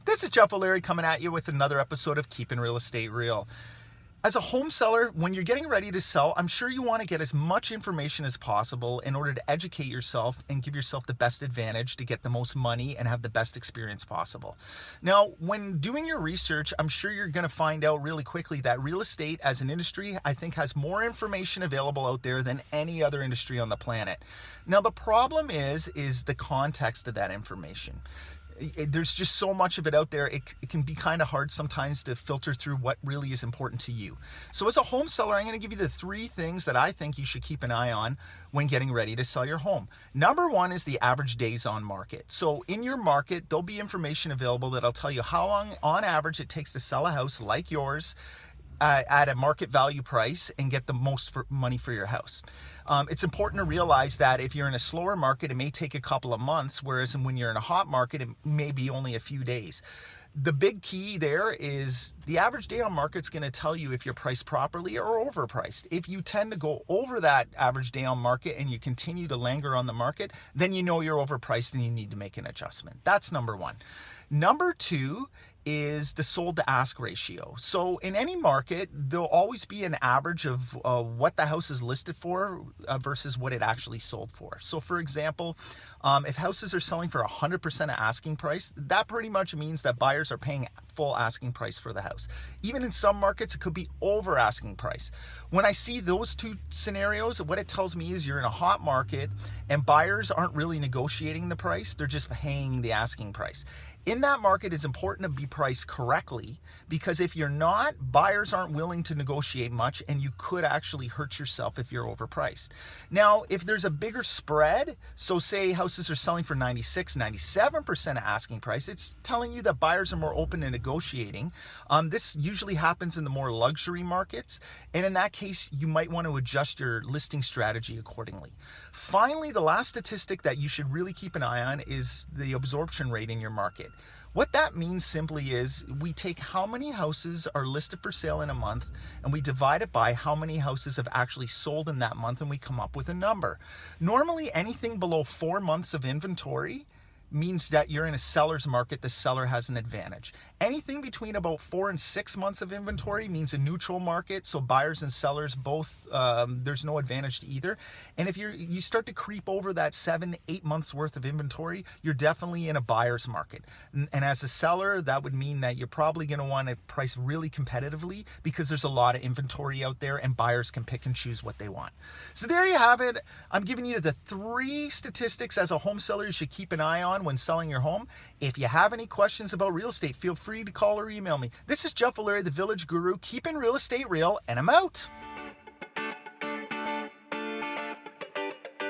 This is Jeff O'Leary coming at you with another episode of Keeping Real Estate Real. As a home seller, when you're getting ready to sell, I'm sure you want to get as much information as possible in order to educate yourself and give yourself the best advantage to get the most money and have the best experience possible. Now, when doing your research, I'm sure you're going to find out really quickly that real estate as an industry, I think, has more information available out there than any other industry on the planet. Now, the problem is the context of that information. There's just so much of it out there, it can be kind of hard sometimes to filter through what really is important to you. So as a home seller, I'm going to give you the 3 things that I think you should keep an eye on when getting ready to sell your home. Number 1 is the average days on market. So in your market, there'll be information available that'll tell you how long on average it takes to sell a house like yours at a market value price and get the most money for your house. It's important to realize that if you're in a slower market, it may take a couple of months, whereas when you're in a hot market, it may be only a few days. The big key there is the average day on market is going to tell you if you're priced properly or overpriced. If you tend to go over that average day on market and you continue to linger on the market, then you know you're overpriced and you need to make an adjustment. That's number 1. Number 2 is the sold to ask ratio. So in any market, there'll always be an average of what the house is listed for versus what it actually sold for. So for example, if houses are selling for 100% of asking price, that pretty much means that buyers are paying full asking price for the house. Even in some markets, it could be over asking price. When I see those 2 scenarios, what it tells me is you're in a hot market and buyers aren't really negotiating the price, they're just paying the asking price. In that market, it's important to be priced correctly, because if you're not, buyers aren't willing to negotiate much and you could actually hurt yourself if you're overpriced. Now, if there's a bigger spread, so say houses are selling for 96, 97% of asking price, it's telling you that buyers are more open to negotiating. This usually happens in the more luxury markets, and in that case, you might want to adjust your listing strategy accordingly. Finally, the last statistic that you should really keep an eye on is the absorption rate in your market. What that means simply is we take how many houses are listed for sale in a month and we divide it by how many houses have actually sold in that month, and we come up with a number. Normally, anything below 4 months of inventory means that you're in a seller's market. The seller has an advantage. Anything between about 4 and 6 months of inventory means a neutral market, so buyers and sellers both, there's no advantage to either. And if you start to creep over that 7, 8 months worth of inventory, you're definitely in a buyer's market. And as a seller, that would mean that you're probably going to want to price really competitively, because there's a lot of inventory out there and buyers can pick and choose what they want. So there you have it. I'm giving you the 3 statistics as a home seller you should keep an eye on when selling your home. If you have any questions about real estate, feel free to call or email me. This is Jeff O'Leary, the Village Guru, keeping real estate real, and I'm out.